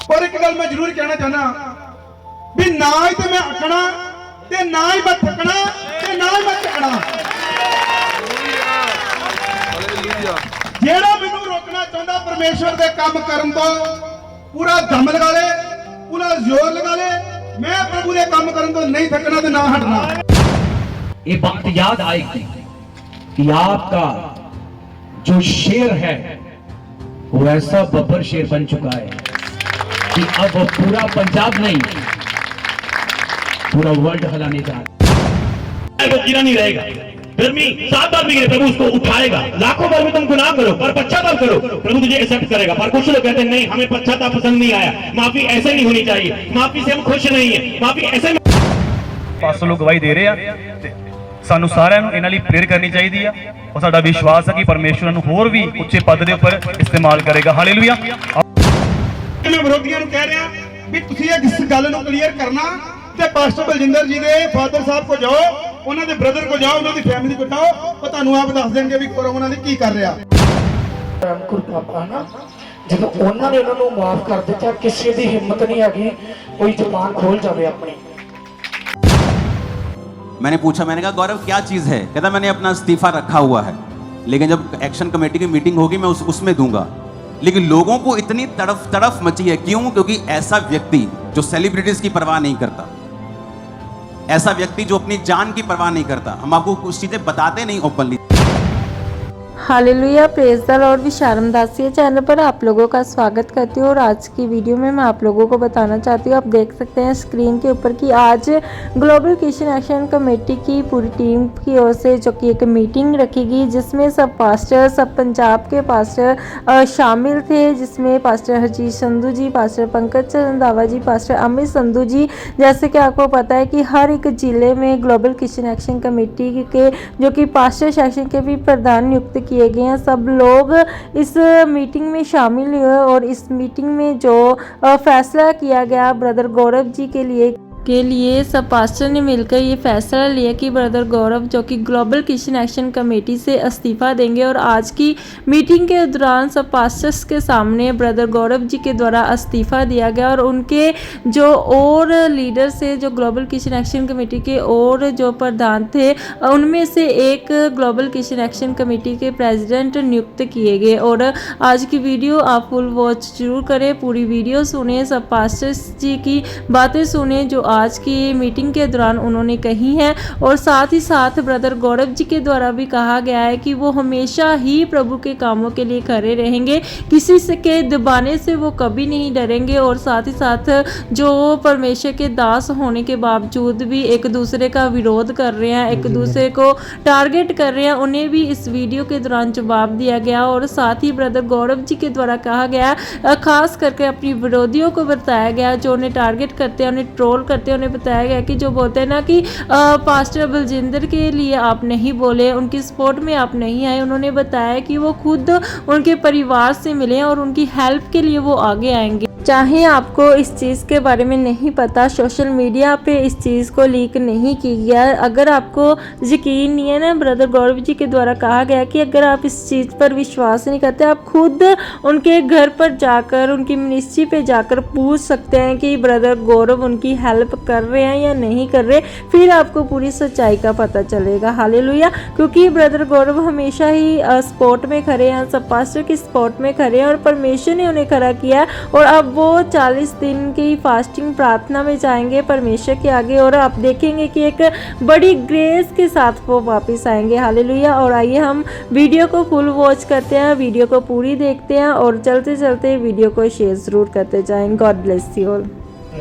और एक गल मैं जरूर कहना चाहना भी ना ही तो मैं अकना ते ना ही मैं थकना ते ना ही मैं झकना। जेड़ा मैनू रोकना चाहता परमेश्वर के काम करन तो पूरा दम लगा ले, पूरा जोर लगा ले। मैं प्रभु के काम करन तो नहीं थकना ते ना हटना। ये बात याद आएगी कि आपका जो शेर है वो ऐसा बब्बर शेर बन चुका है कि अब वो पूरा पंजाब नहीं पूरा वर्ल्ड हिलाने जा रहा है। वो गिरा नहीं रहेगा। गर्मी 7 बार भी गिरे प्रभु उसको उठाएगा। लाखों बार भी तुम गुनाह करो पर पश्चाताप करो, प्रभु तुझे एक्सेप्ट करेगा। पर कुछ लोग कहते हैं नहीं, हमें पश्चाताप पसंद नहीं आया, माफी ऐसे नहीं होनी चाहिए, माफी से हम खुश नहीं है, माफी ऐसे। पासों लोग गवाही दे रहे हैं, सानू सारिਆਂ ਨੂੰ ਇਹਨਾਂ ਲਈ प्रेयर करनी चाहिए है और साडा विश्वास है कि परमेश्वर ਨੂੰ ਹੋਰ भी ਉੱਚੇ पद ਦੇ ਉੱਪਰ इस्तेमाल करेगा। हालेलुया। मैं विरोधियों कह रहा भी तुसीं इस गल नूं क्लीयर करना ते पास्टर बलजिंदर जी दे फादर साहब को जाओ, उन्हां दे ब्रदर को जाओ, उन्हां दी फैमिली को जाओ, तो तुहानूं आप दस देंगे भी कोरोना ने की कर रहा। रामकुर पापा ना जब उन्होंने उन्होंने माफ कर दिता, किसी की हिम्मत नहीं हैगी कोई जुबान खोल जाए अपनी। मैंने पूछा, मैंने कहा गौरव क्या चीज़ है? कहता मैंने अपना इस्तीफा रखा हुआ है, लेकिन जब एक्शन कमेटी की मीटिंग होगी मैं उसमें दूंगा। लेकिन लोगों को इतनी तड़फ मची है, क्यों? क्योंकि ऐसा व्यक्ति जो सेलिब्रिटीज की परवाह नहीं करता, ऐसा व्यक्ति जो अपनी जान की परवाह नहीं करता, हम आपको कुछ चीजें बताते नहीं openly. Hallelujah, praise the lord. Vishram Dasiya channel पर आप लोगों का स्वागत करती हूँ और आज की वीडियो में मैं आप लोगों को बताना चाहती हूँ, आप देख सकते हैं स्क्रीन के ऊपर कि आज ग्लोबल क्रिश्चियन एक्शन कमेटी की पूरी टीम की ओर से जो कि एक मीटिंग रखी गई, जिसमें सब पास्टर, सब पंजाब के पास्टर शामिल थे, जिसमें पास्टर हरजीत संधू जी, पास्टर पंकज रंधावा जी, पास्टर अमित संधू जी। जैसे कि आपको पता है कि हर एक ज़िले में ग्लोबल क्रिश्चियन एक्शन कमेटी के जो कि पास्टर सेक्शन के भी प्रधान नियुक्त किए गए हैं, सब लोग इस मीटिंग में शामिल हुए और इस मीटिंग में जो फैसला किया गया ब्रदर गौरव जी के लिए सब पास्टर ने मिलकर ये फैसला लिया कि ब्रदर गौरव जो कि ग्लोबल क्रिश्चियन एक्शन कमेटी से इस्तीफा देंगे। और आज की मीटिंग के दौरान सब पास्टर्स के सामने ब्रदर गौरव जी के द्वारा इस्तीफा दिया गया और उनके जो और लीडर से जो ग्लोबल क्रिश्चियन एक्शन कमेटी के और जो प्रधान थे, उनमें से एक ग्लोबल क्रिश्चियन एक्शन कमेटी के प्रेसिडेंट नियुक्त किए गए। और आज की वीडियो आप फुल वॉच जरूर करें, पूरी वीडियो सुने, सब पास्टर्स जी की बातें सुने जो आज की मीटिंग के दौरान उन्होंने कही हैं। और साथ ही साथ ब्रदर गौरव जी के द्वारा भी कहा गया है कि वो हमेशा ही प्रभु के कामों के लिए खड़े रहेंगे, किसी से के दबाने से वो कभी नहीं डरेंगे। और साथ ही साथ जो परमेश्वर के दास होने के बावजूद भी एक दूसरे का विरोध कर रहे हैं, एक दूसरे को टारगेट कर रहे हैं, उन्हें भी इस वीडियो के दौरान जवाब दिया गया। और साथ ही ब्रदर गौरव जी के द्वारा कहा गया, खास करके अपनी विरोधियों को बताया गया जो उन्हें टारगेट करते हैं, उन्हें ट्रोल करते हैं, उन्हें बताया गया कि जो बोलते हैं ना कि पास्टर बलजिंदर के लिए आप नहीं बोले, उनकी सपोर्ट में आप नहीं आए, उन्होंने बताया कि वो खुद उनके परिवार से मिले और उनकी हेल्प के लिए वो आगे आएंगे। चाहे आपको इस चीज़ के बारे में नहीं पता, सोशल मीडिया पे इस चीज़ को लीक नहीं की गया, अगर आपको यकीन नहीं है ना, ब्रदर गौरव जी के द्वारा कहा गया कि अगर आप इस चीज़ पर विश्वास नहीं करते, आप खुद उनके घर पर जाकर, उनकी मिनिस्ट्री पे जाकर पूछ सकते हैं कि ब्रदर गौरव उनकी हेल्प कर रहे हैं या नहीं कर रहे, फिर आपको पूरी सच्चाई का पता चलेगा। हालेलुया, क्योंकि ब्रदर गौरव हमेशा ही सपोर्ट में खड़े हैं, सब पास्टर की सपोर्ट में खड़े हैं और परमेश्वर ने उन्हें खड़ा किया। और अब वो 40 दिन की फास्टिंग प्रार्थना में जाएंगे परमेश्वर के आगे और आप देखेंगे कि एक बड़ी ग्रेस के साथ वो वापस आएंगे। हालेलुया। और आइए हम वीडियो को फुल वॉच करते हैं, वीडियो को पूरी देखते हैं और चलते चलते वीडियो को शेयर ज़रूर करते जाएं। God bless you all.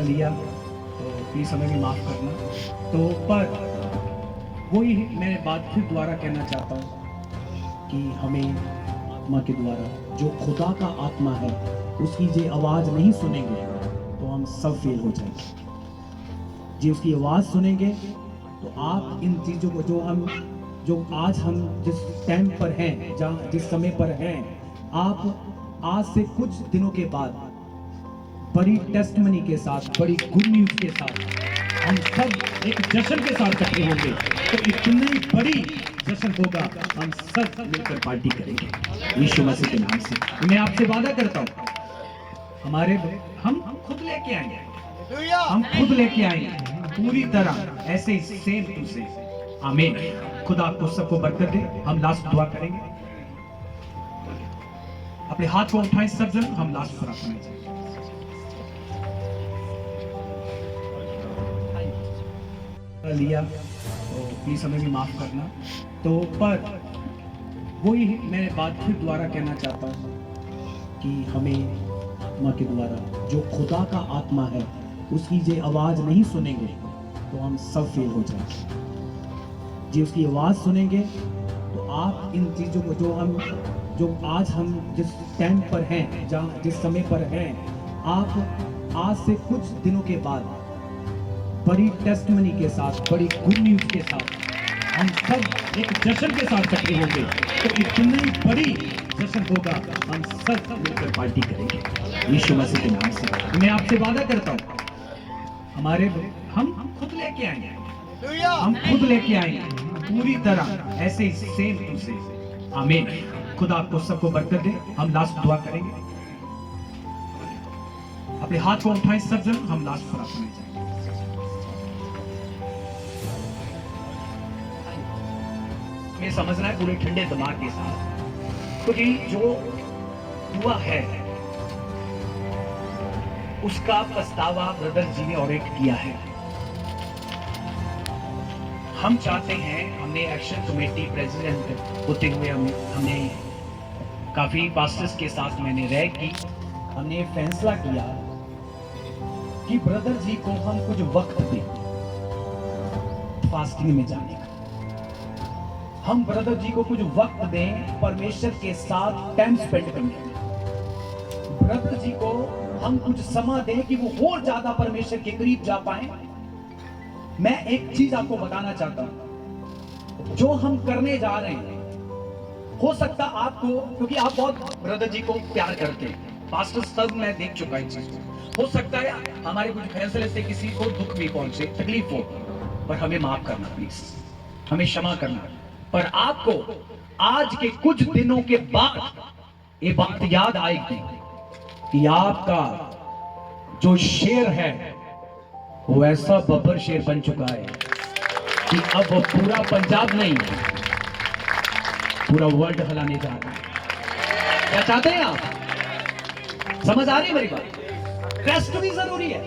लिया तो प्लीज हमें माफ़ करना। तो पर वही मैं बात फिर दोबारा कहना चाहता हूँ कि हमें आत्मा के द्वारा जो खुदा का आत्मा है उसकी जो आवाज़ नहीं सुनेंगे तो हम सब फेल हो जाएंगे। जी उसकी आवाज़ सुनेंगे तो आप इन चीज़ों को जो आज हम जिस टाइम पर हैं, जहाँ जिस समय पर हैं, आप आज से कुछ दिनों के बाद बड़ी टेस्टमनी के साथ, बड़ी गुड न्यूज़ के साथ हम सब एक जश्न के साथ इकट्ठे होंगे। तो इतनी बड़ी जश्न होगा, हम सब मिलकर पार्टी करेंगे यीशु मसीह के नाम से। मैं आपसे वादा करता हूँ हमारे हम खुद लेके आएंगे, हम खुद लेके आएंगे पूरी तरह, ऐसे ही सेम टू सेम। आमीन। खुदा आपको सबको बरकत दे। हम लास्ट दुआ करेंगे। अपने हाथ को उठाएं सब जन, हम लास्ट प्रार्थना करेंगे। लिया तो प्लीज हमें भी माफ करना। तो पर वही मैं बात फिर दोबारा कहना चाहता हूँ कि हमें माँ के द्वारा जो खुदा का आत्मा है उसकी जो आवाज नहीं सुनेंगे तो हम सब फेल हो जाएंगे। जी उसकी आवाज सुनेंगे तो आप इन चीजों को जो आज हम जिस टाइम पर हैं, जहाँ जिस समय पर हैं, आप आज से कुछ दिनों के बाद बड़ी टेस्टमनी के साथ, बड़ी गुड न्यूज के साथ हम सब एक जश्न के साथ इकट्ठे होंगे। तो इतनी बड़ी जश्न होगा, हम सब मिलकर पार्टी करेंगे यीशु मसीह के नाम से। मैं आपसे वादा करता हूँ हम खुद लेके आएंगे, हम खुद लेके आएंगे पूरी तरह, ऐसे ही सेम टू सेम। आमीन। खुदा आपको सबको बरकत दे। हम लास्ट दुआ करेंगे। अपने हाथ को उठाएं सब जन, हम लास्ट प्रार्थना करेंगे। ये समझना है पूरे ठंडे दिमाग के साथ, क्योंकि जो हुआ है उसका पछतावा ब्रदर जी ने ऑडिट किया है। हम चाहते हैं, हमने एक्शन कमेटी प्रेसिडेंट होते हुए हमने काफी पास्टर्स के साथ मैंने रह की, हमने फैसला किया कि ब्रदर जी को हम कुछ वक्त दें फास्टिंग में जाने का। हम ब्रदर जी को कुछ वक्त दें परमेश्वर के साथ टाइम स्पेंड करने का। ब्रदर जी को हम कुछ समय दें कि वो और ज्यादा परमेश्वर के करीब जा पाए। मैं एक चीज आपको बताना चाहता हूं, जो हम करने जा रहे हैं, हो सकता आपको, क्योंकि आप बहुत ब्रदर जी को प्यार करते हैं, पास्टर सब मैं देख चुका है चीज को। हो सकता है हमारे कुछ फैसले से किसी को दुख भी पहुंचे, तकलीफ हो, पर हमें माफ करना प्लीज, हमें क्षमा करना। पर आपको आज के कुछ दिनों के बाद ये बात याद आएगी कि आपका जो शेर है वो ऐसा बब्बर शेर बन चुका है कि अब वो पूरा पंजाब नहीं, पूरा वर्ल्ड हिलाने जा रहा है। क्या चाहते हैं आप? समझ आ रही है मेरी बात? रेस्ट भी जरूरी है,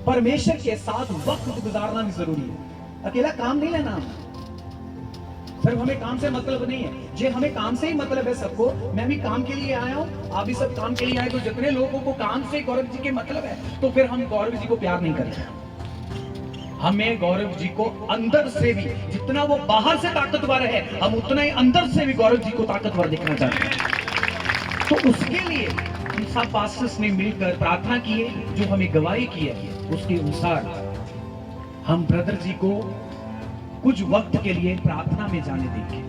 परमेश्वर के साथ वक्त गुजारना भी जरूरी है। अकेला काम नहीं लेना, सिर्फ हमें काम से मतलब नहीं है। जे हमें काम से ही मतलब है सबको, मैं भी काम के लिए आया हूं, आप भी सब काम के लिए आए। तो जितने लोगों को काम से गौरव जी के मतलब है, तो फिर हम गौरव जी को प्यार नहीं करते। हमें गौरव जी को अंदर से भी, जितना वो बाहर से ताकतवर है, हम उतना ही अंदर से भी गौरव जी को ताकतवर दिखना चाहते हैं। तो उसके लिए हम सब पास्टर्स ने मिलकर प्रार्थना की है, जो हमें गवाही की है, उसके अनुसार हम ब्रदर जी को कुछ वक्त के लिए प्रार्थना में जाने देंगे,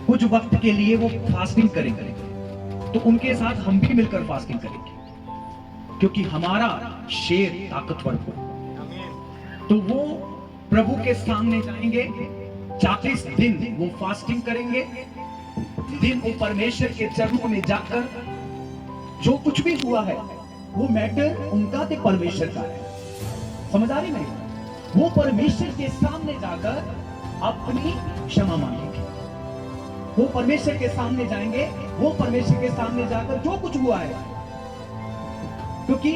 कुछ वक्त के लिए वो फास्टिंग करेंगे। तो उनके साथ हम भी मिलकर फास्टिंग करेंगे, क्योंकि हमारा शेर ताकतवर हो। तो वो प्रभु के सामने जाएंगे, 40 दिन वो फास्टिंग करेंगे। दिन वो परमेश्वर के चरणों में जाकर जो कुछ भी हुआ है वो मैटर उनका ते परमेश्वर का है। समझ आ रही नहीं? वो परमेश्वर के सामने जाकर अपनी क्षमा मांगेंगे। वो परमेश्वर के सामने जाएंगे, वो परमेश्वर के सामने जाकर जो कुछ हुआ है, क्योंकि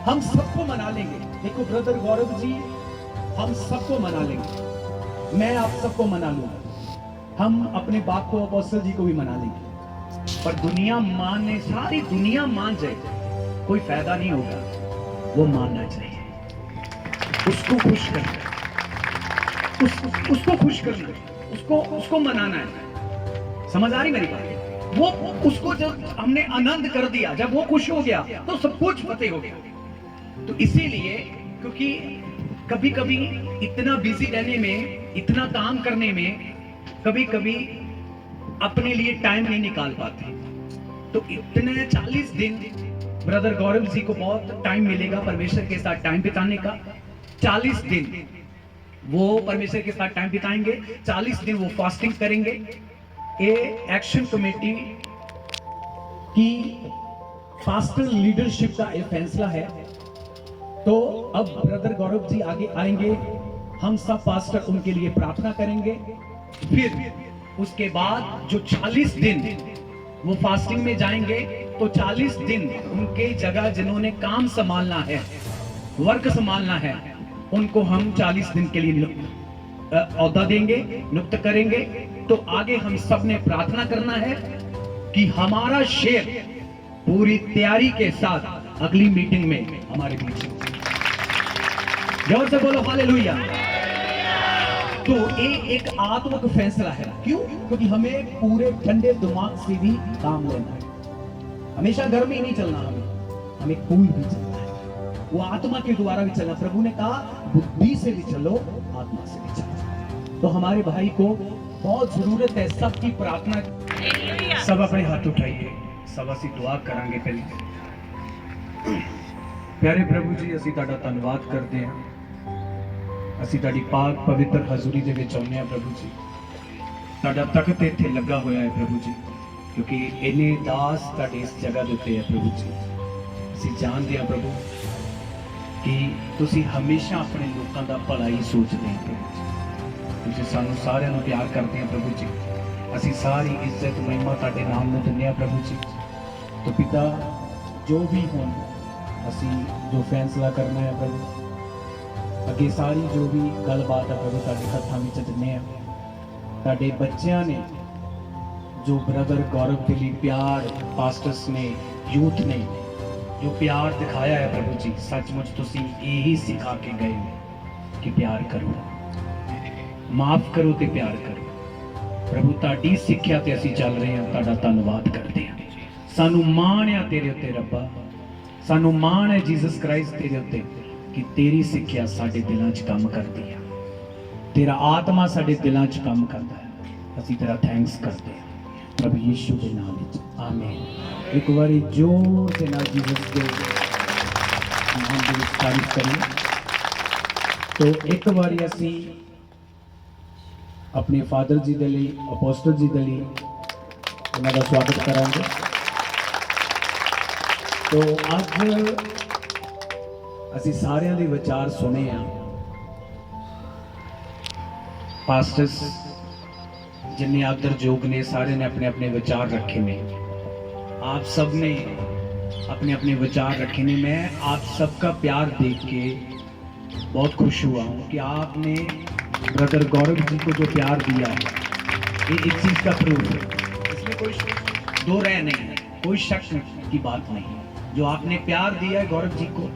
हम सबको मना लेंगे। देखो ब्रदर गौरव जी, हम सबको मना लेंगे, मैं आप सबको मना लूंगा, हम अपने बाप को, अपोस्टल जी को भी मना लेंगे। पर दुनिया माने, सारी दुनिया मान जाए, कोई फायदा नहीं होगा। वो मानना चाहिए, उसको खुश करना, उसको खुश करना, उसको मनाना है। समझ आ रही मेरी बात? वो उसको जब हमने आनंद कर दिया, जब वो खुश हो गया, तो सब कुछ फतेह हो गया। तो इसीलिए, क्योंकि कभी कभी इतना बिजी रहने में, इतना काम करने में, कभी कभी अपने लिए टाइम नहीं निकाल पाते। तो इतने 40 दिन ब्रदर गौरव जी को बहुत टाइम मिलेगा परमेश्वर के साथ टाइम बिताने का। 40 दिन वो परमेश्वर के साथ टाइम बिताएंगे, 40 दिन वो फास्टिंग करेंगे। ये एक्शन कमेटी कि पास्टर लीडरशिप का एक फैसला है। तो अब ब्रदर गौरव जी आगे आएंगे, हम सब पास्टर उनके लिए प्रार्थना करेंगे। फिर उसके बाद जो 40 दिन वो फास्टिंग में जाएंगे, तो 40 दिन उनके जगह जिन्होंने काम संभालना है, वर्क संभालना है, उनको हम 40 दिन के लिए औहदा देंगे, नियुक्त करेंगे। तो आगे हम सब ने प्रार्थना करना है कि हमारा शेर पूरी तैयारी के साथ अगली मीटिंग में हमारे बीच हो। जोर से बोलो हालेलुया। तो ये एक आत्मिक फैसला है। क्यों? क्योंकि हमें पूरे ठंडे दिमाग से भी काम लेना है। हमेशा घर में ही नहीं चलना, हमें कूल भी चलना है, वो आत्मा के द्वारा भी चलना। प्रभु ने कहा बुद्धि से भी चलो, आत्मा से भी चलो। तो हमारे भाई को बहुत जरूरत है सबकी प्रार्थना। सब अपने हाथ उठाइए, सब ਅਸੀਂ दुआ करांगे पहले। प्यारे प्रभु जी, ਅਸੀਂ ਤੁਹਾਡਾ ਧੰਨਵਾਦ ਕਰਦੇ ਹਾਂ। ਅਸੀਂ ਤੁਹਾਡੀ ਪਾਕ ਪਵਿੱਤਰ ਹਜ਼ੂਰੀ ਦੇ ਵਿੱਚ ਆਉਂਦੇ ਹਾਂ ਪ੍ਰਭੂ ਜੀ। ਤੁਹਾਡਾ ਤਖਤ ਇੱਥੇ ਲੱਗਾ ਹੋਇਆ ਹੈ ਪ੍ਰਭੂ ਜੀ, ਕਿਉਂਕਿ ਇਹਨੇ ਦਾਸ ਤੁਹਾਡੇ ਇਸ ਜਗ੍ਹਾ ਦੇ ਉੱਤੇ ਹੈ ਪ੍ਰਭੂ ਜੀ। ਅਸੀਂ ਜਾਣਦੇ ਹਾਂ ਪ੍ਰਭੂ ਕਿ ਤੁਸੀਂ ਹਮੇਸ਼ਾ ਆਪਣੇ ਲੋਕਾਂ ਦਾ ਭਲਾ ਹੀ ਸੋਚਦੇ ਹੋ ਪ੍ਰਭੂ ਜੀ। ਤੁਸੀਂ ਸਾਨੂੰ ਸਾਰਿਆਂ ਨੂੰ ਪਿਆਰ ਕਰਦੇ ਹੋ ਪ੍ਰਭੂ ਜੀ। ਅਸੀਂ ਸਾਰੀ ਇੱਜ਼ਤ ਮਹਿਮਾ ਤੁਹਾਡੇ ਨਾਮ ਨੂੰ ਦਿੰਦੇ ਹਾਂ ਪ੍ਰਭੂ ਜੀ। तो पिता, जो भी हो ਅਸੀਂ जो फैसला करना है प्रभु, ਅੱਗੇ ਸਾਰੀ जो भी गलबात है प्रभु ਤੁਹਾਡੇ ਹੱਥਾਂ ਵਿੱਚ ਦਿੰਦੇ ਹਾਂ। ਤੁਹਾਡੇ ਬੱਚਿਆਂ ਨੇ जो ब्रदर गौरव के लिए प्यार, पास्टर्स ने, यूथ ने जो प्यार दिखाया है प्रभु जी, सचमुच ਤੁਸੀਂ यही सिखा के गए हो कि प्यार करो, माफ करो ਤੇ प्यार करो। प्रभु ਤੁਹਾਡੀ ਸਿੱਖਿਆ ਤੇ ਅਸੀਂ ਚੱਲ ਰਹੇ ਹਾਂ, ਤੁਹਾਡਾ ਧੰਨਵਾਦ ਕਰਦੇ ਹਾਂ। ਸਾਨੂੰ ਮਾਣ ਹੈ ਤੇਰੇ ਉੱਤੇ ਰੱਬਾ, ਸਾਨੂੰ ਮਾਣ ਹੈ ਜੀਸਸ ਕ੍ਰਾਈਸਟ ਤੇਰੇ ਉੱਤੇ ਕਿ ਤੇਰੀ ਸਿੱਖਿਆ ਸਾਡੇ ਦਿਲਾਂ 'ਚ ਕੰਮ ਕਰਦੀ ਹੈ, ਤੇਰਾ ਆਤਮਾ ਸਾਡੇ ਦਿਲਾਂ 'ਚ ਕੰਮ ਕਰਦਾ ਹੈ। ਅਸੀਂ ਤੇਰਾ ਥੈਂਕਸ ਕਰਦੇ ਹਾਂ ਪ੍ਰਭੂ ਯੀਸ਼ੂ ਦੇ ਨਾਮ ਵਿੱਚ, ਆਮੀਨ। ਇੱਕ ਵਾਰੀ ਜ਼ੋਰ ਦੇ ਨਾਲ ਜੀਸਸ ਦੇ ਨਾਮ ਦੀ ਤਾਰੀਫ ਕਰੀਏ। तो एक बारी ਅਸੀਂ अपने फादर जी ਦੇ ਲਈ, ਅਪੋਸਟਲ ਜੀ ਦੇ ਲਈ ਉਹਨਾਂ ਦਾ ਸਵਾਗਤ ਕਰਾਂਗੇ। तो ਅੱਜ ਅਸੀਂ ਸਾਰਿਆਂ ਦੇ ਵਿਚਾਰ ਸੁਣੇ ਆ। ਪਾਸਟਰਸ जिन्हें आदर जोग ने सारे ने अपने अपने विचार रखे ने, आप सब ने अपने अपने विचार रखे ने। मैं आप सबका प्यार देख के बहुत खुश हुआ हूँ कि आपने ब्रदर गौरव जी को जो प्यार दिया है, ये इस चीज़ का प्रूफ है। इसमें कोई दो राय नहीं है, कोई शक की बात नहीं। जो आपने प्यार दिया है गौरव जी को,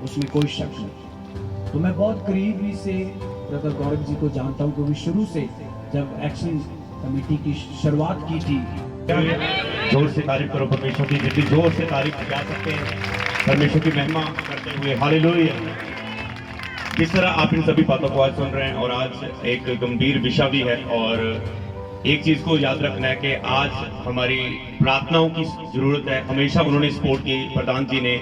उसमें कोई शक नहीं। तो मैं बहुत करीबी से ब्रदर गौरव जी को जानता हूँ, क्योंकि शुरू से जब एक्शन कमेटी की शुरुआत की थी। जोर से तारीफ करो परमेश्वर की, जितनी जोर से तारीफ जा सकते हैं परमेश्वर की महिमा करते हुए। हालेलुया। किस तरह आप इन सभी बातों को आज सुन रहे हैं, और आज एक गंभीर विषय भी है। और एक चीज को याद रखना है कि आज हमारी प्रार्थनाओं की जरूरत है। हमेशा उन्होंने सपोर्ट की, प्रधान जी ने,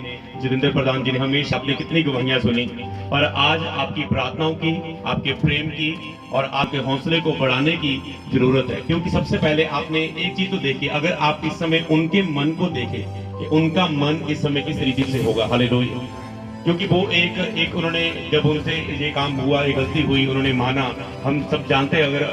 जितेंद्र प्रधान जी ने हमेशा अपनी कितनी गवाहियां सुनी, पर आज आपकी प्रार्थनाओं की, आपके प्रेम की और आपके हौसले को बढ़ाने की जरूरत है। क्योंकि सबसे पहले आपने एक चीज तो देखी, अगर आप इस समय उनके मन को देखें कि उनका मन इस समय किस तरीके से होगा। हालेलुया। क्योंकि वो एक उन्होंने, जब उनसे ये काम हुआ, ये गलती हुई, उन्होंने माना। हम सब जानते हैं, अगर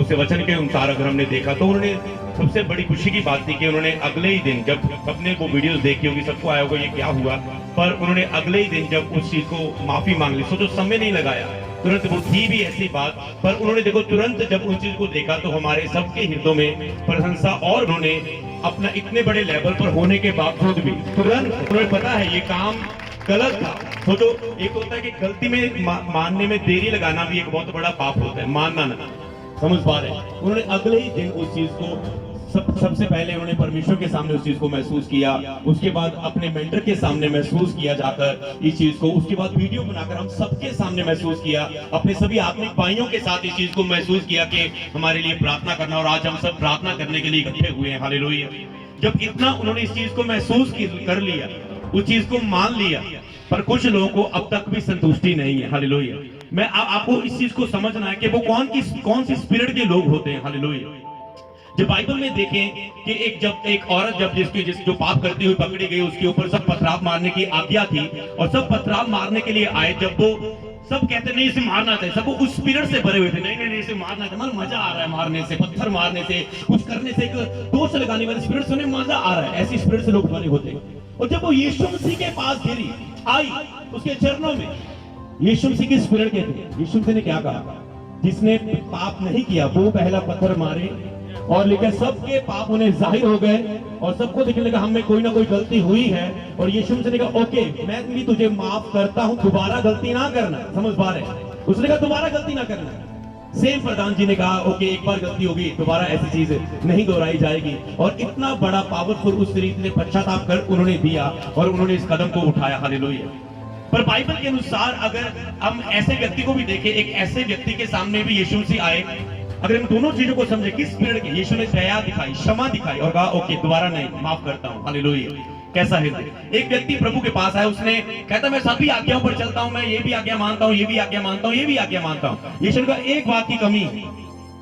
उसे वचन के अनुसार अगर हमने देखा तो उन्होंने, सबसे बड़ी खुशी की बात थी कि उन्होंने अगले ही दिन, जब सबने वो वीडियोस देखी होगी, सबको आया होगा ये क्या हुआ, पर उन्होंने अगले ही दिन जब उस चीज को माफी मांग ली, सोचो समय नहीं लगाया, तुरंत वो थी भी ऐसी बात, पर उन्होंने देखो तुरंत जब उस चीज को देखा तो हमारे सबके हृदयों में प्रशंसा, और उन्होंने अपना इतने बड़े लेवल पर होने के बावजूद भी तुरंत उन्होंने पता है ये काम गलत था। सोचो, एक होता है कि गलती में मानने में देरी लगाना भी एक बहुत बड़ा पाप होता है, मानना ना, समझ पा रहे हैं। उन्होंने अगले ही दिन उस चीज को सबसे पहले उन्होंने परमेश्वर के सामने उस चीज को महसूस किया, उसके बाद अपने मेंटर के सामने महसूस किया जाकर इस चीज को, उसके बाद वीडियो बनाकर हम सबके सामने महसूस किया, अपने सभी आत्मिक भाइयों के साथ इस चीज को महसूस किया कि हमारे लिए प्रार्थना करना, और आज हम सब प्रार्थना करने के लिए इकट्ठे हुए हैं। हालेलुया। जब इतना उन्होंने इस चीज को महसूस कर लिया, उस चीज को मान लिया, पर कुछ लोगों को अब तक भी संतुष्टि नहीं है। हालेलुया। मैं आपको इस चीज को समझना है कि वो कौन सी स्पिरिट के लोग होते हैं। हालेलुया। जब बाइबल में देखें कि एक औरत जब जो पाप करती हुई पकड़ी गई, उसके ऊपर सब पथराव मारने की आज्ञा थी और सब पथराव मारने के लिए आए। जब वो सब कहते नहीं इसे मारना चाहिए, सब उस स्पिरिट से भरे हुए थे, नहीं नहीं इसे मारना चाहिए, मतलब मजा आ रहा है मारने से, पत्थर मारने से, कुछ करने से, दोष लगाने वाले स्पिरिट से उन्हें मजा आ रहा है। ऐसी स्पिरिट से लोग भरे होते हैं। और जब वो यीशु मसीह के पास गिरी आई उसके चरणों में, यीशु मसीह की स्पिरिट कहते, यीशु मसीह ने क्या कहा, जिसने पाप नहीं किया वो पहला पत्थर मारे, और लेकिन सबके पाप उन्हें जाहिर हो गए और सबको दिखने लगा हमें कोई ना कोई गलती हुई है। और यीशु मसीह ने कहा ओके मैं भी तुझे माफ करता हूं, दोबारा गलती ना करना। समझ पा रहे? उसने कहा दोबारा गलती ना करना। सेम प्रधान जी ने कहा ओके एक बार गलती होगी, दोबारा ऐसी चीज नहीं दोहराई जाएगी। और इतना बड़ा पावरफुल उस रीति ने पश्चाताप कर उन्होंने दिया और उन्होंने इस कदम को उठाया। हालेलुया। पर बाइबल के अनुसार अगर हम ऐसे व्यक्ति को भी देखें, एक ऐसे व्यक्ति के सामने भी यीशु मसीह आए, अगर हम दोनों चीजों को समझे, किस स्पिरिट की, यीशु ने दया दिखाई, क्षमा दिखाई और कहा ओके दोबारा नहीं, माफ करता हूं। हालेलुया। कैसा हृदय। एक व्यक्ति प्रभु के पास आया, उसने कहता मैं सभी आज्ञाओं पर चलता हूं, मैं ये भी आज्ञा मानता हूं, ये भी आज्ञा मानता हूं, ये भी आज्ञा मानता हूं। यीशु ने कहा एक बात की कमी,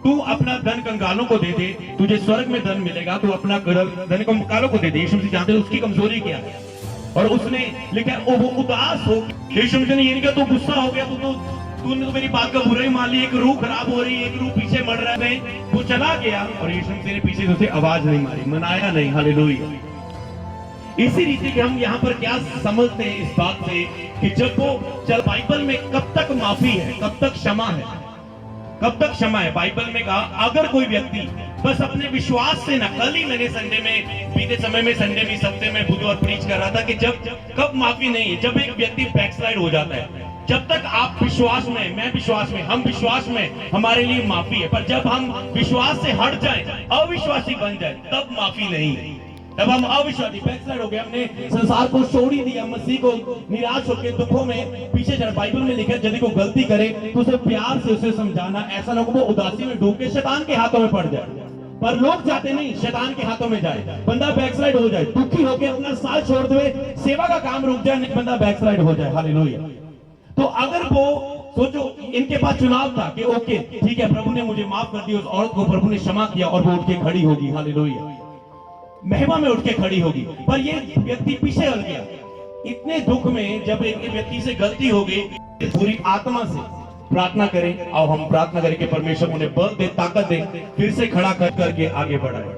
तू अपना धन कंगालों को दे दे, तुझे स्वर्ग में धन मिलेगा, तू अपना धन कंगालों को दे दे। यीशु मसीह जानते हैं उसकी कमजोरी क्या है। और उसने लिखा वो उदास हो, यीशु मसीह ने ये नहीं कहा तू गुस्सा हो गया, तूने तो मेरी बात का बुरा ही मान ली, एक रूह खराब हो रही है, एक रूह पीछे मर रहा है। वो चला गया और यीशु मसीह ने पीछे से उसे आवाज नहीं मारी, मनाया नहीं। हालेलुया। इसी रीति के हम यहाँ पर क्या समझते हैं इस बात से कि जब वो चल बाइबल में कब तक माफी है, कब तक क्षमा है, कब तक क्षमा है। बाइबल में कहा अगर कोई व्यक्ति बस अपने विश्वास से ना, कल ही मैंने संडे में बीते समय में संडे में सप्ताह में बुधवार प्रीच कर रहा था कि जब कब माफी नहीं है, जब एक व्यक्ति बैकस्लाइड हो जाता है। जब तक आप विश्वास में, मैं विश्वास में, हम विश्वास में, हमारे लिए माफी है। पर जब हम विश्वास से हट जाएं, अविश्वासी बन जाए, तब माफी नहीं है। तब हम अविश्वासी बैकस्लाइड हो गए, हमने संसार को छोड़ ही दिया, मसीह को निराश होकर दुखों में पीछे चढ़। बाइबल में लिखा है यदि कोई गलती करे तो उसे प्यार से उसे समझाना, ऐसा ना हो वो उदासी में डूब के शैतान के हाथों में पड़ जाए। पर लोग चाहते नहीं शैतान के हाथों में जाए, बंदा बैकस्लाइड हो जाए, दुखी होकर अपना साथ छोड़ दे, सेवा का काम रुक जाए, बंदा बैकस्लाइड हो जाए। हालेलुया। तो अगर वो सोचो, इनके पास चुनाव था कि ओके ठीक है प्रभु ने मुझे माफ कर दिया, उस औरत को प्रभु ने क्षमा किया और वो उठ के खड़ी होगी। हालेलुया। महिमा में उठ के खड़ी होगी। पर ये व्यक्ति पीछे हट गया इतने दुख में। जब एक व्यक्ति से गलती हो गई, पूरी आत्मा से प्रार्थना करें और हम प्रार्थना करें कि परमेश्वर उन्हें बल दे, ताकत दे, फिर से खड़ा करके आगे बढ़ाए,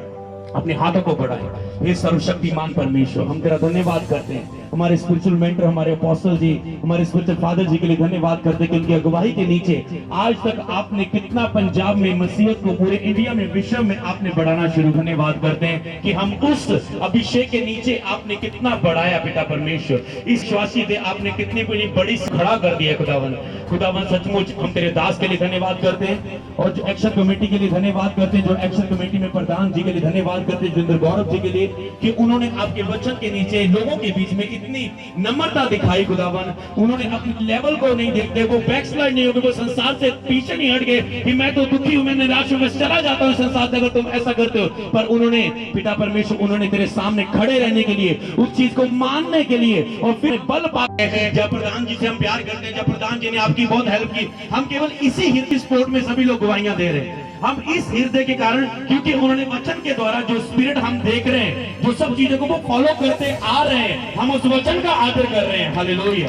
अपने हाथों को बढ़ाए। हे सर्वशक्तिमान परमेश्वर, हम तेरा धन्यवाद करते हैं, हमारे स्पिरिचुअल मेंटर, हमारे अपोस्टल जी, हमारे स्पिरिचुअल फादर जी के लिए धन्यवाद करते हैं कि उनकी अगुवाई के नीचे आज तक आपने कितना पंजाब में मसीहत को, पूरे इंडिया में, विश्व में आपने बढ़ाना शुरू। धन्यवाद करते हैं कि हम उस अभिषेक के नीचे आपने कितना बढ़ाया बेटा परमेश्वर। इस श्वासी दे आपने कितनी बड़ी खड़ा कर दिया खुदावन। खुदावन सचमुच हम तेरे दास के लिए धन्यवाद करते हैं और जो एक्शन कमेटी के लिए धन्यवाद करते हैं, जो एक्शन कमेटी में प्रधान जी के लिए धन्यवाद करते हैं, जिंदर गौरव जी के लिए कि उन्होंने आपके वचन के नीचे लोगों के बीच में इतनी नम्रता दिखाई। खुदावन उन्होंने अपने लेवल को नहीं देखते, वो बैकस्लाइड नहीं हो गए, वो संसार से पीछे नहीं हट गए कि मैं तो दुखी हूं, मैं निराश हूं, मैं चला जाता हूं संसार से अगर तुम ऐसा करते हो। पर उन्होंने पिता परमेश्वर, उन्होंने तेरे सामने खड़े रहने के लिए, उस चीज को मानने के लिए और फिर बल पाते हैं। जब प्रधान जी से हम प्यार करते हैं, जब प्रधान जी ने आपकी बहुत हेल्प की, हम केवल इसी हिंदी स्पोर्ट में सभी लोग गवाहियां दे रहे हैं। हम इस हृदय के कारण, क्योंकि उन्होंने वचन के द्वारा जो स्पिरिट हम देख रहे हैं, जो सब चीजों को वो फॉलो करते आ रहे हैं, हम उस वचन का आदर कर रहे हैं। हालेलुया।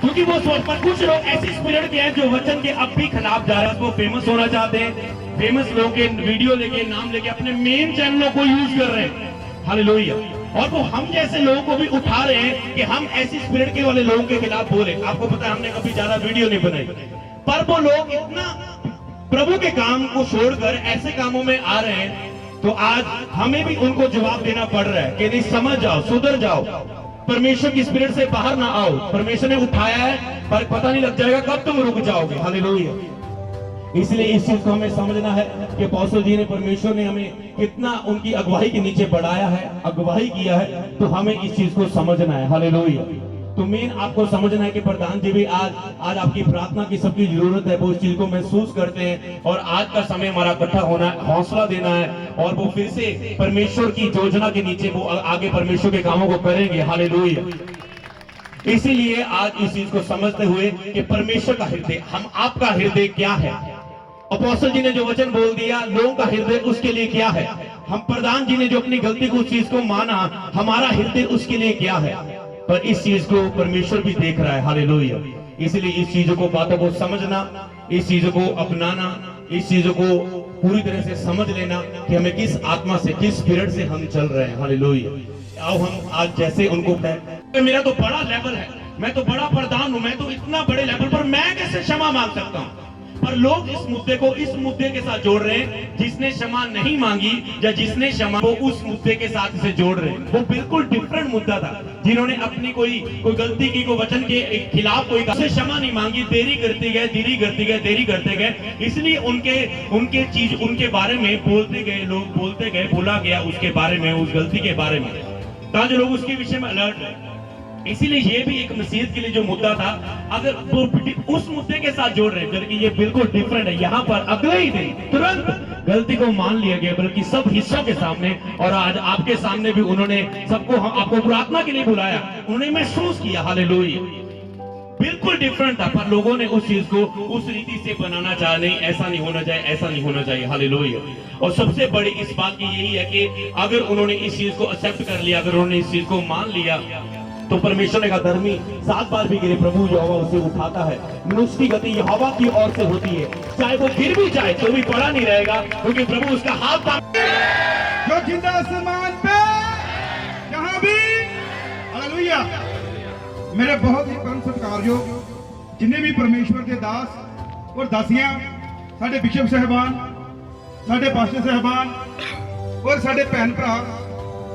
क्योंकि वो पर कुछ लोग ऐसे स्पिरिट के हैं जो वचन के अब भी खिलाफ जा रहे हैं, वो फेमस होना चाहते हैं, फेमस लोग के वीडियो लेके, नाम लेके अपने मेन चैनलों को यूज कर रहे हैं। हालेलुया। और वो हम जैसे लोगों को भी उठा रहे हैं कि हम ऐसी स्पिरिट के वाले लोगों के खिलाफ बोले। आपको पता है हमने कभी ज्यादा वीडियो नहीं बनाई, पर वो लोग इतना प्रभु के काम को छोड़कर ऐसे कामों में आ रहे हैं, तो आज हमें भी उनको जवाब देना पड़ रहा है कि नहीं, समझ जाओ, सुधर जाओ, परमेश्वर की स्पिरिट से बाहर ना आओ। परमेश्वर ने उठाया है, पर पता नहीं लग जाएगा कब तुम रुक जाओगे। हालेलुया। इसलिए इस चीज को हमें समझना है कि अपोस्टल जी ने, परमेश्वर ने हमें कितना उनकी अगुवाई के नीचे बढ़ाया है, अगुवाई किया है, तो हमें इस चीज को समझना है। हालेलुया। तो मेन आपको समझना है कि प्रधान जी भी आज आपकी प्रार्थना की सबकी जरूरत है, वो इस चीज को महसूस करते हैं। और आज का समय हमारा इकट्ठा होना है, हौसला देना है, और वो फिर से परमेश्वर की योजना के नीचे वो आगे परमेश्वर के कामों को करेंगे। हालेलुया। इसीलिए आज इस चीज को समझते हुए कि परमेश्वर का हृदय, हम आपका हृदय क्या है अपोस्टल जी ने जो वचन बोल दिया, लोगों का हृदय उसके लिए क्या है। हम प्रधान जी ने जो अपनी गलती को, उस चीज को माना, हमारा हृदय उसके लिए क्या है। पर इस चीज को परमेश्वर भी देख रहा है। हालेलुया। इसलिए इस चीजों को, बातों को समझना, इस चीजों को अपनाना, इस चीजों को पूरी तरह से समझ लेना कि हमें किस आत्मा से, किस स्पिरिट से हम चल रहे हैं। हालेलुया। आओ हम आज जैसे उनको मेरा तो बड़ा लेवल है, मैं तो बड़ा प्रधान हूं, मैं तो इतना बड़े लेवल पर मैं कैसे क्षमा मांग सकता हूं। पर लोग इस मुद्दे को इस मुद्दे के साथ जोड़ रहे हैं, जिसने क्षमा नहीं मांगी या जिसने क्षमा को उस मुद्दे के साथ इसे जोड़ रहे हैं। वो बिल्कुल डिफरेंट मुद्दा था। जिन्होंने अपनी कोई गलती की, कोई वचन के खिलाफ कोई क्षमा नहीं मांगी, देरी करते गए, देरी करते गए। इसलिए उनके चीज, उनके बारे में बोलते गए, लोग बोलते गए, बोला गया उसके बारे में, उस गलती के बारे में, ताकि लोग उसके विषय में अलर्ट रहे। इसीलिए ये भी एक मसीहत के लिए जो मुद्दा था, अगर वो उस मुद्दे के साथ जोड़ रहे हैं, जबकि ये बिल्कुल डिफरेंट है। यहाँ पर अगले ही दिन तुरंत गलती को मान लिया गया, बल्कि सब हिस्सों के सामने, और आज आपके सामने भी उन्होंने सबको, आपको प्रार्थना के लिए बुलाया, उन्होंने महसूस किया। हालेलुया। बिल्कुल डिफरेंट था, पर लोगों ने उस चीज को उस रीति से बनाना चाहा, नहीं ऐसा नहीं होना चाहिए, ऐसा नहीं होना चाहिए। हालेलुया। और सबसे बड़ी इस बात की यही है कि अगर उन्होंने इस चीज को एक्सेप्ट कर लिया, अगर उन्होंने इस चीज को मान लिया, तो परमेश्वर ने कहा, धर्मी 7 बार भी गिरे, प्रभु यहोवा उसे उठाता है। मनुष्य की गति यहोवा की ओर से होती है, चाहे वो गिर भी जाए तो भी पड़ा नहीं रहेगा, क्योंकि प्रभु उसका हाथ थाम। जो जिंदा आसमान पे जहां भी, हालेलुया। मेरे बहुत ही परम सत्कारयोग जिन्हें भी परमेश्वर के दास और दासियां, साडे बिशप साहबान, साडे पास्टर साहबान और साडे भैन भरा,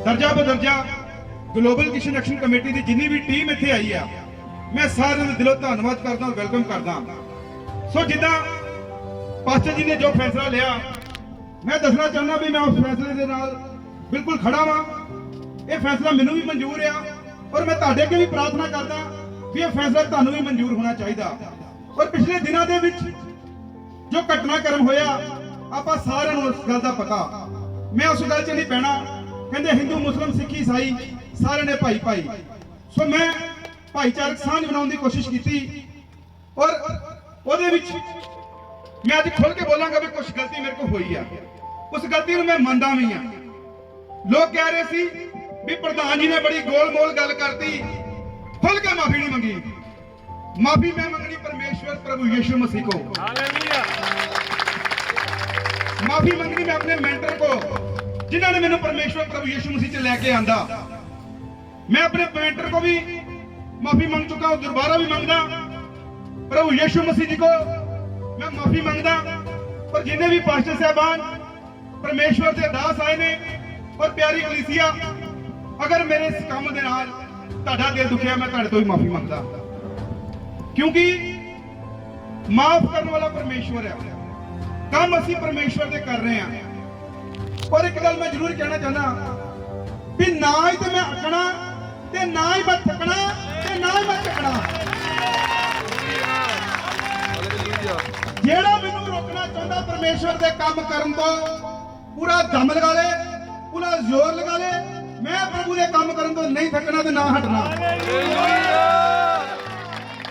दर्जा बदर्जा ग्लोबल किशन एक्शन कमेटी की जिन्नी भी टीम इत्थे आई है, मैं सारे का दिलों धन्यवाद करता, वेलकम करता। सो जिदा पास्टर जी ने जो फैसला लिया, मैं दसना चाहना भी मैं उस फैसले के नाल बिल्कुल खड़ा वा। ये फैसला मैनू भी मंजूर है, और मैं तुहाडे अगे भी प्रार्थना करदा भी ये फैसला तुहानू भी मंजूर होना चाहिए। और पिछले दिनों के विच जो घटनाक्रम होया, आपां सारिआं नूं उस गल दा पता, मैं उस गल च नहीं पैना। कहंदे हिंदू मुस्लिम सिख ईसाई सारे ने भाई भाई। सो मैं भाईचारक साझ बनाने की कोशिश की, और ਉਹਦੇ ਵਿੱਚ मैं अज खुल के बोलांगा भी कुछ गलती मेरे को हुई है, उस गलती को मैं मानता भी हाँ। लोग कह रहे सी भी प्रधान जी ने बड़ी गोलमोल गल करती, खुल के माफी नहीं मंगी। माफी मैं मंगनी परमेश्वर प्रभु यीशु मसीह को, माफी मंगनी मैं अपने मेंटर को, जिन्होंने मैंने परमेश्वर प्रभु यीशु मसीह से लेके आंदा। मैं अपने मेंटर को भी माफी मांग चुका हूं, दोबारा भी मांगदा। प्रभु यीशु मसीह जी को मैं माफी मांगदा। पर जिन्हें भी पास्टर साहबान परमेश्वर के दास आए ने और प्यारी कलीसिया, अगर मेरे इस काम के नाल तुहाडा दिल दुखिया, मैं तुहाडे तो भी माफी मांगदा, क्योंकि माफ करने वाला परमेश्वर है। काम असीं परमेश्वर दे कर रहे हैं। और एक गल मैं जरूर कहना चाहना भी ना ही तो मैं अकना, ते ना ही मैं थकना, ते ना ही मैं झकना। जेड़ा मैनू रोकना चाहता परमेश्वर दे काम करन तो पूरा दम लगा ले, पूरा जोर लगा ले। मैं प्रभु दे काम करन तो नहीं थकना ते ना हटना।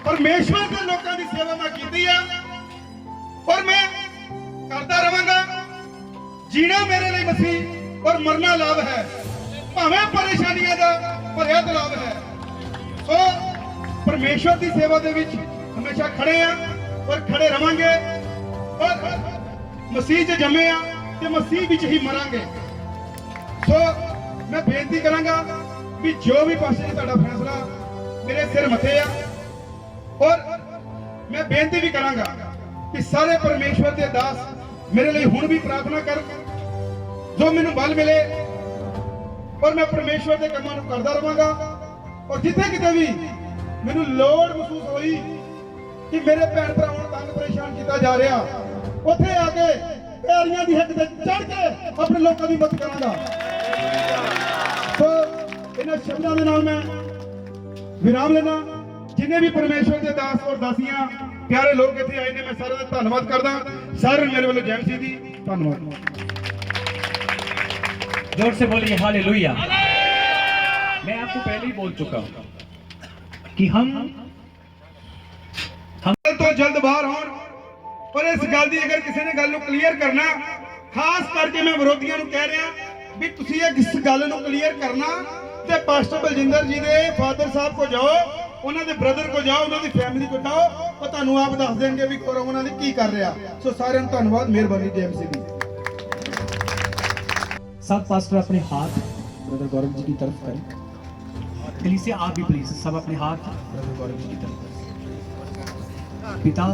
परमेश्वर के लोगों की सेवा मैं की है, और मैं करता रहांगा। जीना मेरे लिए मसीह और मरना लाभ है, भावें परेशानियां का भरिया लाभ है। सो परमेश्वर की सेवा दे विच हमेशा खड़े हैं और खड़े रहांगे, और मसीह च जमे आ ते मसीह विच ही मरांगे। सो मैं बेनती करांगा भी जो भी पासे तुहाडा फैसला मेरे सिर मथे आ, और मैं बेनती भी करांगा कि सारे परमेश्वर के दास मेरे लिए हुण भी प्रार्थना कर, जो मैनू बल मिले, और मैं परमेश्वर के कामां नूं करदा रहांगा। और जिथे किते भी मैनू लोड़ महसूस होई कि मेरे भैन भरावां नूं तंग परेशान किया जा रहा, उत्थे आके पैरियां दी हिट ते चढ़ के अपने लोगों की मदद करांगा। तो इन्हां शब्दां दे नाल मैं विराम लेना। जिन्हें भी परमेश्वर के दास और दासियां प्यारे लोग इत्थे आए ने, मैं सारे दा धन्नवाद करदा। सारे मेरे वालों जय मसीह दी धन्नवाद। जोर से बोलिए हालेलुया। मैं आपको पहले ही बोल चुका हूं कि हम तो जल्द बाहर हों, पर इस गल की अगर किसी ने गल क्लीयर करना, खास करके मैं विरोधियों कह रहा भी तुसीं इस गल क्लीयर करना तो पास्टर बलजिंदर जी के फादर साहब को जाओ, उन्होंने ब्रदर को जाओ, उन्होंने फैमिली को जाओ, वो तुहानूं आप दस देंगे भी उन्होंने की कर रहा। सो सारे धन्यवाद, मेहरबानी जेएमसी की। सब पास्टर अपने हाथ ब्रदर गौरव जी की तरफ करें। कलीसिया आप भी प्लीज सब अपने हाथ ब्रदर गौरव जी की तरफ करें। पिता,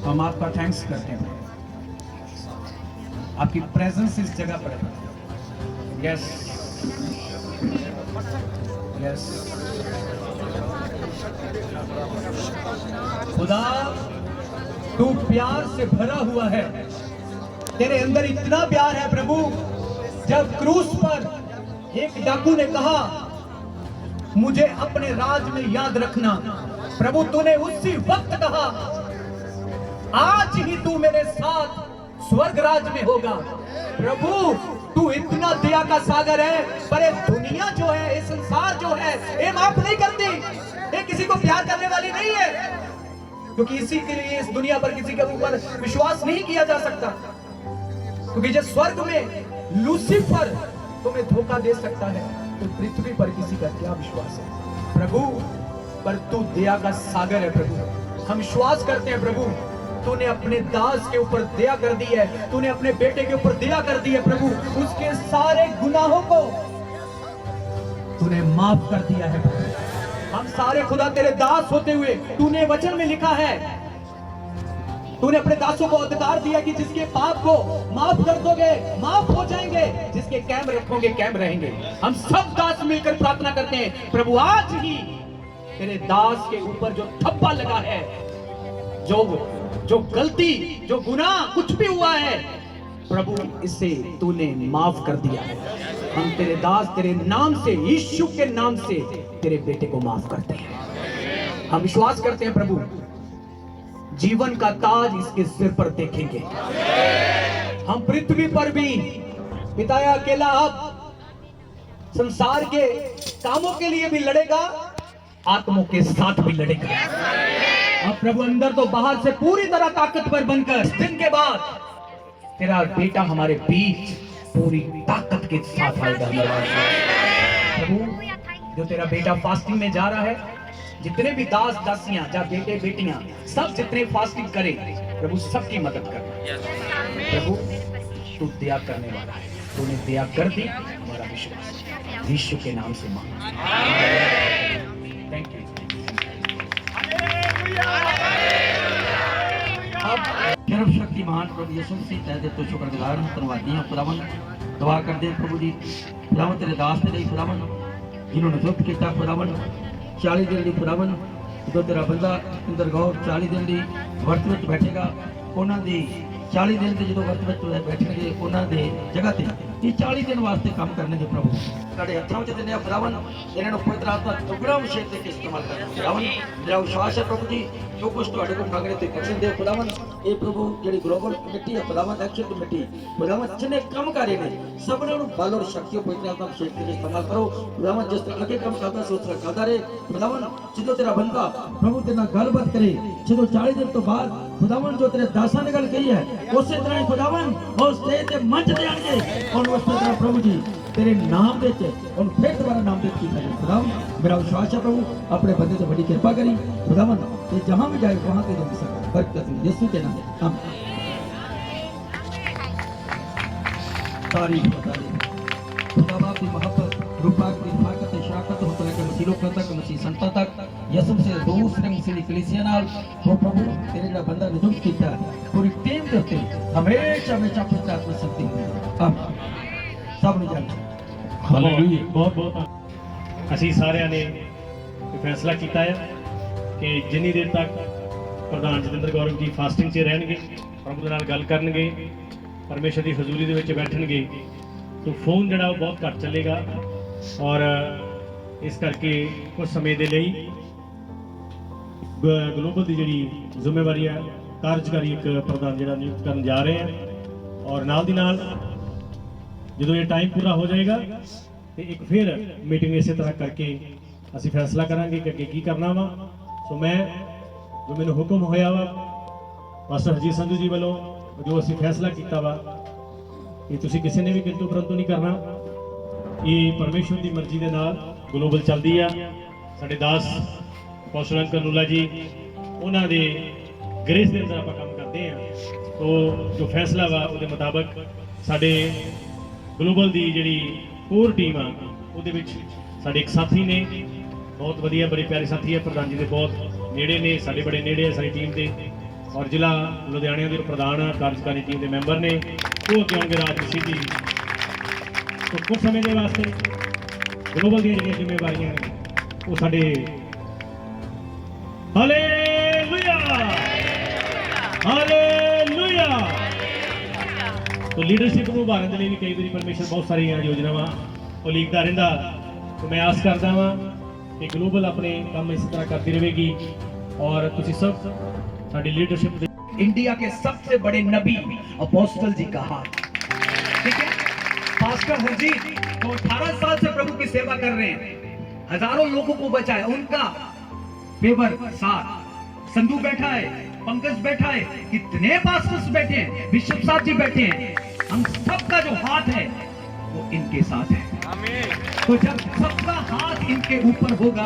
हम आपका थैंक्स करते हैं, आपकी प्रेजेंस इस जगह पर है। यस यस खुदा, तू प्यार से भरा हुआ है, तेरे अंदर इतना प्यार है प्रभु। जब क्रूस पर एक डाकू ने कहा मुझे अपने राज में याद रखना, प्रभु तूने उसी वक्त कहा आज ही तू मेरे साथ स्वर्ग राज में होगा। प्रभु तू इतना दया का सागर है, पर ये दुनिया जो है, ये संसार जो है, ये माफ नहीं करती, ये किसी को प्यार करने वाली नहीं है, क्योंकि इसी के लिए इस दुनिया पर किसी के ऊपर विश्वास नहीं किया जा सकता, क्योंकि जब स्वर्ग में लूसीफर तुम्हें धोखा दे सकता है तो पृथ्वी पर किसी का क्या विश्वास है। प्रभु पर तू दया का सागर है प्रभु, हम विश्वास करते हैं प्रभु तूने अपने दास के ऊपर दया कर दी है, तूने अपने बेटे के ऊपर दया कर दी है प्रभु, उसके सारे गुनाहों को तूने माफ कर दिया है प्रभु। हम सारे खुदा तेरे दास होते हुए तूने वचन में लिखा है, तूने अपने दासों को अधिकार दिया कि जिसके पाप को माफ कर दोगे माफ हो जाएंगे, जिसके कैम रखोगे कैम रहेंगे। हम सब दास मिलकर प्रार्थना करते हैं प्रभु, आज ही तेरे दास के ऊपर जो थप्पा लगा है, जो गलती, जो गुनाह कुछ भी हुआ है प्रभु, इसे तूने माफ कर दिया है। हम तेरे दास तेरे नाम से, यीशु के नाम से तेरे बेटे को माफ करते हैं। हम विश्वास करते हैं प्रभु जीवन का ताज इसके सिर पर देखेंगे। हम पृथ्वी पर भी पिताया अकेला अब संसार के कामों के लिए भी लड़ेगा, आत्मों के साथ भी लड़ेगा। अब प्रभु अंदर तो बाहर से पूरी तरह ताकतवर बनकर दिन के बाद तेरा बेटा हमारे बीच पूरी ताकत के साथ आएगा। प्रभु जो तेरा बेटा फास्टिंग में जा रहा है, जितने भी दास दासियां या बेटे बेटियां सब जितने फास्टिंग करें प्रभु सबकी मदद करना। प्रभु तू दया करने वाला है, तूने दया कर दी, हमारा विश्वास यीशु के नाम से मांग। Thank you. सर्वशक्तिमान प्रभु यीशु मसीह तह दे तो शुक्रगुजार हूं, धन्यवादी हां खुदावन। दुआ करते हैं प्रभु जी खुदावन तेरे दास दे लिए खुदावन जिन्होंने दुख किया खुदावन 40 दिन दी खुदावन जो तेरा बंदा इंदर गौर 40 दिन दी वर्त में बैठेगा, उन्होंने दी 40 दिन जो वर्त में बैठेंगे उन्होंने जगह ते ये 40 दिन वास्ते काम करने के प्रभु तेरे हथों में देने खुदावन, इन्होंने पवित्र आत्मा दुगना विषय से इस्तेमाल करना खुदावन। मेरा विश्वास है प्रभु जी जो कुछ तो को मांगने ते बख्शन दे खुदावन। ये प्रभु जी ग्लोबल कमेटी है खुदावन, एक्शन कमेटी खुदावन जिन्हें काम कर रहे हैं सबने बल और शक्ति पवित्र आत्मा विषय के इस्तेमाल करो खुदावन। जिस तरह आगे काम करता है उस तरह करता रहे खुदावन। जो तेरा बंदा प्रभु तेरे नाल गलबात करे, जो 40 दिन तो बाद खुदावन जो तेरे दासा ने गल कही है उस तरह खुदावन और स्टेज पे मंच ते आके और उस तरह प्रभु जी तेरे नाम दे और फिर दोबारा नाम दे की करें खुदावन। मेरा विश्वास है प्रभु अपने बंदे से बड़ी कृपा करी खुदावन, ये जहां भी जाए वहां तेरे सकता बरकत यीशु के नाम में आमीन। तारीफ खुदा बाप की मोहब्बत रूपा की ताकत शराकत होता है कि मसीह लोग तक मसीह संता तक यसु से दूसरे मसीह कलीसिया नाल वो प्रभु तेरे दा बंदा नियुक्त कीता पूरी टीम दे उत्ते हमेशा हमेशा पवित्र आत्मा शक्ति आमीन। सब ने जान हालेलुया। बहुत बहुत ਅਸੀਂ ਸਾਰਿਆਂ ਨੇ ਫੈਸਲਾ ਕੀਤਾ ਹੈ ਕਿ ਜਿੰਨੀ ਦੇਰ ਤੱਕ ਪ੍ਰਧਾਨ ਜਤਿੰਦਰ ਗੌਰਵ ਜੀ ਫਾਸਟਿੰਗ 'ਚ ਰਹਿਣਗੇ, ਪ੍ਰਭੂ ਦੇ ਨਾਲ ਗੱਲ ਕਰਨਗੇ, ਪਰਮੇਸ਼ਰ ਦੀ ਹਜ਼ੂਰੀ ਦੇ ਵਿੱਚ ਬੈਠਣਗੇ, तो ਫੋਨ ਜਿਹੜਾ ਉਹ ਬਹੁਤ ਘੱਟ ਚੱਲੇਗਾ ਔਰ ਇਸ ਕਰਕੇ ਕੁਝ ਸਮੇਂ ਦੇ ਲਈ ਗਲੋਬਲ ਦੀ ਜਿਹੜੀ ਜ਼ਿੰਮੇਵਾਰੀ ਹੈ ਕਾਰਜਕਾਰੀ ਇੱਕ ਪ੍ਰਧਾਨ ਜਿਹੜਾ ਨਿਯੁਕਤ ਕਰਨ ਜਾ ਰਹੇ ਹਾਂ ਔਰ ਨਾਲ ਦੀ ਨਾਲ ਜਦੋਂ ਇਹ ਟਾਈਮ ਪੂਰਾ ਹੋ ਜਾਏਗਾ ਤੇ ਇੱਕ ਫਿਰ ਮੀਟਿੰਗ ਇਸੇ ਤਰ੍ਹਾਂ ਕਰਕੇ ਅਸੀਂ ਫੈਸਲਾ ਕਰਾਂਗੇ ਕਿ ਅੱਗੇ ਕੀ ਕਰਨਾ ਵਾ। ਸੋ ਮੈਂ ਜੋ ਮੈਨੂੰ ਹੁਕਮ ਹੋਇਆ ਵਾ ਪਾਸਟਰ ਹਰਜੀਤ ਸੰਧੂ ਜੀ ਵੱਲੋਂ ਜੋ ਅਸੀਂ ਫੈਸਲਾ ਕੀਤਾ ਵਾ ਕਿ ਤੁਸੀਂ ਕਿਸੇ ਨੇ ਵੀ ਕਿੰਤੂ ਪਰੰਤੂ ਨਹੀਂ ਕਰਨਾ, ਇਹ ਪਰਮੇਸ਼ਵਰ ਦੀ ਮਰਜ਼ੀ ਦੇ ਨਾਲ ਗਲੋਬਲ ਚੱਲਦੀ ਆ। ਸਾਡੇ ਦਾਸ ਅਪੋਸਟਲ ਅੰਕਲ ਨੂਲਾ ਜੀ ਉਹਨਾਂ ਦੇ ਗ੍ਰੇਸ ਦੇ ਅੰਦਰ ਆਪਾਂ ਕੰਮ ਕਰਦੇ ਆ। ਤੋ ਜੋ ਫੈਸਲਾ ਵਾ ਉਹਦੇ ਮੁਤਾਬਕ ਸਾਡੇ ਗਲੋਬਲ ਦੀ ਜਿਹੜੀ ਕੋਰ ਟੀਮ ਆ ਉਹਦੇ ਵਿੱਚ ਸਾਡੇ ਇੱਕ ਸਾਥੀ ਨੇ, ਬਹੁਤ ਵਧੀਆ ਬੜੇ ਪਿਆਰੇ ਸਾਥੀ ਹੈ, ਪ੍ਰਧਾਨ ਜੀ ਦੇ ਬਹੁਤ ਨੇੜੇ ਨੇ, ਸਾਡੇ ਬੜੇ ਨੇੜੇ ਆ ਸਾਡੀ ਟੀਮ ਦੇ, ਔਰ ਜ਼ਿਲ੍ਹਾ ਲੁਧਿਆਣੇ ਦੇ ਪ੍ਰਧਾਨ ਆ, ਕਾਰਜਕਾਰੀ ਟੀਮ ਦੇ ਮੈਂਬਰ ਨੇ, ਉਹ ਅੱਗੇ ਆਉਣਗੇ ਰਾਜਨੀਤੀ ਜੀ। तो कुछ समय के वास्ते ग्लोबल दी ਜਿਹੜੀਆਂ ਜ਼ਿੰਮੇਵਾਰੀਆਂ ਨੇ ਉਹ ਸਾਡੇ ਹਾਲੇਲੂਇਆ ਹਾਲੇਲੂਇਆ। तो ਲੀਡਰਸ਼ਿਪ ਨੂੰ ਉਭਾਰਨ ਦੇ ਲਈ ਵੀ ਕਈ ਵਾਰੀ ਪਰਮੇਸ਼ਰ ਬਹੁਤ ਸਾਰੀਆਂ ਯੋਜਨਾਵਾਂ ਉਹ ਲੀਕਦਾ ਰਹਿੰਦਾ। तो मैं आस करता हाँ कि ग्लोबल अपने काम इस तरह करती रहेगी और तुसी सब साडी लीडरशिप इंडिया के सबसे बड़े नबी अपोस्टल जी का हाथ, ठीक है। पास्टर हरजीत तो 18 साल से प्रभु की सेवा कर रहे हैं, हजारों लोगों को बचाया, उनका फेवर साथ। संधू बैठा है, पंकज बैठा है, कितने पास्टर्स बैठे हैं, बिशप साहब जी बैठे हैं, हम सबका जो हाथ है वो इनके साथ है। तो जब सबका हाथ इनके ऊपर होगा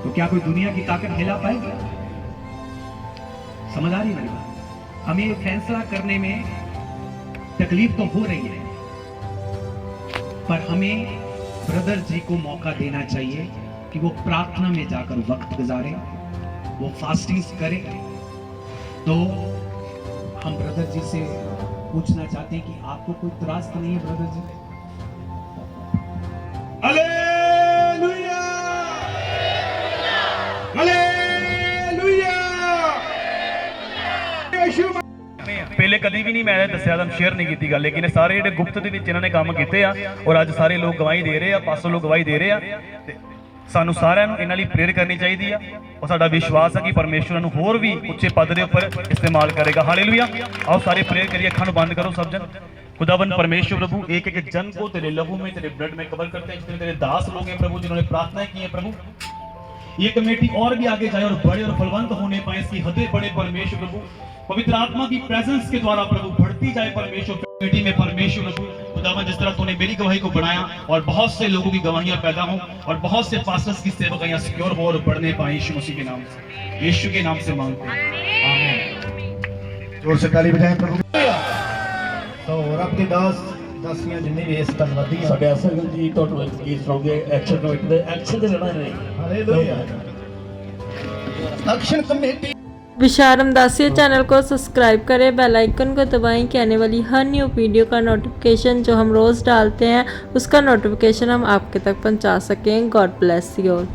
तो क्या कोई दुनिया की ताकत हिला पाएगी? समझ आ रही मेरी बात? हमें ये फैसला करने में तकलीफ तो हो रही है, पर हमें ब्रदर जी को मौका देना चाहिए कि वो प्रार्थना में जाकर वक्त गुजारें, वो फास्टिंग्स करें। तो हम ब्रदर जी से पूछना चाहते हैं कि आपको कोई त्रास तो नहीं है ब्रदर जी? Hallelujah hallelujah. यीशु ਪਹਿਲੇ ਕਦੀ ਵੀ ਨਹੀਂ ਮੈਂ ਦੱਸਿਆ ਤਾਂ ਸ਼ੇਅਰ ਨਹੀਂ ਕੀਤੀ ਗੱਲ, ਲੇਕਿਨ ਸਾਰੇ ਜਿਹੜੇ ਗੁਪਤ ਦੇ ਵਿੱਚ ਇਹਨਾਂ ਨੇ ਕੰਮ ਕੀਤੇ ਆ ਔਰ ਅੱਜ ਸਾਰੇ ਲੋਕ ਗਵਾਹੀ ਦੇ ਰਹੇ ਆ, ਪਾਸੋਂ ਲੋਕ ਗਵਾਹੀ ਦੇ ਰਹੇ ਆ। ਤੇ ਸਾਨੂੰ ਸਾਰਿਆਂ ਨੂੰ ਇਹਨਾਂ ਲਈ ਪ੍ਰੇਅਰ ਕਰਨੀ ਚਾਹੀਦੀ ਆ ਔਰ ਸਾਡਾ ਵਿਸ਼ਵਾਸ ਹੈ ਕਿ ਪਰਮੇਸ਼ਵਰ ਨੂੰ ਹੋਰ ਵੀ ਉੱਚੇ ਪਦ ਦੇ ਉੱਪਰ ਇਸਤੇਮਾਲ ਕਰੇਗਾ। ਹਾਲੇਲੂਇਆ। आओ सारे प्रेयर करिए, अखा बंद करो सब जन। खुदावन परमेश्वर प्रभु, एक एक जन को तेरे लहू में, तेरे ब्लड में कवर करते हैं। जितने तेरे दास लोग हैं प्रभु, जिन्होंने प्रार्थनाएं की है प्रभु, ये कमेटी और भी आगे जाए और बड़े और फलवंत होने पाए, इसकी हदें बढ़े परमेश्वर प्रभु। पवित्र आत्मा की प्रेजेंस के द्वारा प्रभु बढ़ती जाए परमेश्वर कमेटी में परमेश्वर प्रभु। खुदावन जिस तरह तूने मेरी गवाही को बढ़ाया और बहुत से लोगों की गवाहियां पैदा हों और बहुत से पास्टर्स की सेवकाइयां सिक्योर हो और बढ़ने पाए, यीशु मसीह के नाम से, यीशु के नाम से मांगते हैं, आमीन। जोर से ताली बजाएं प्रभु। तो रब के दास दासियां जिन्ने भी इस धन्नवादी हैं ਸਾਡੇ ਅਸਲ ਜੀ ਤੁਹਾਨੂੰ ਇੱਕ ਕੀ ਸੁਣਾਉਂਗੇ ਐਕਸ਼ਨ ਕਮੇਟੀ ਦੇ ਐਕਸ਼ਨ ਦੇ ਲੈਣਾ ਨੇ। Hallelujah. Action committee विशारम Dasiya channel को सब्सक्राइब करें, बेल आइकन को दबाएं कि आने वाली हर न्यू वीडियो का नोटिफिकेशन जो हम रोज़ डालते हैं उसका नोटिफिकेशन हम आपके तक पहुंचा सकें। God bless you all.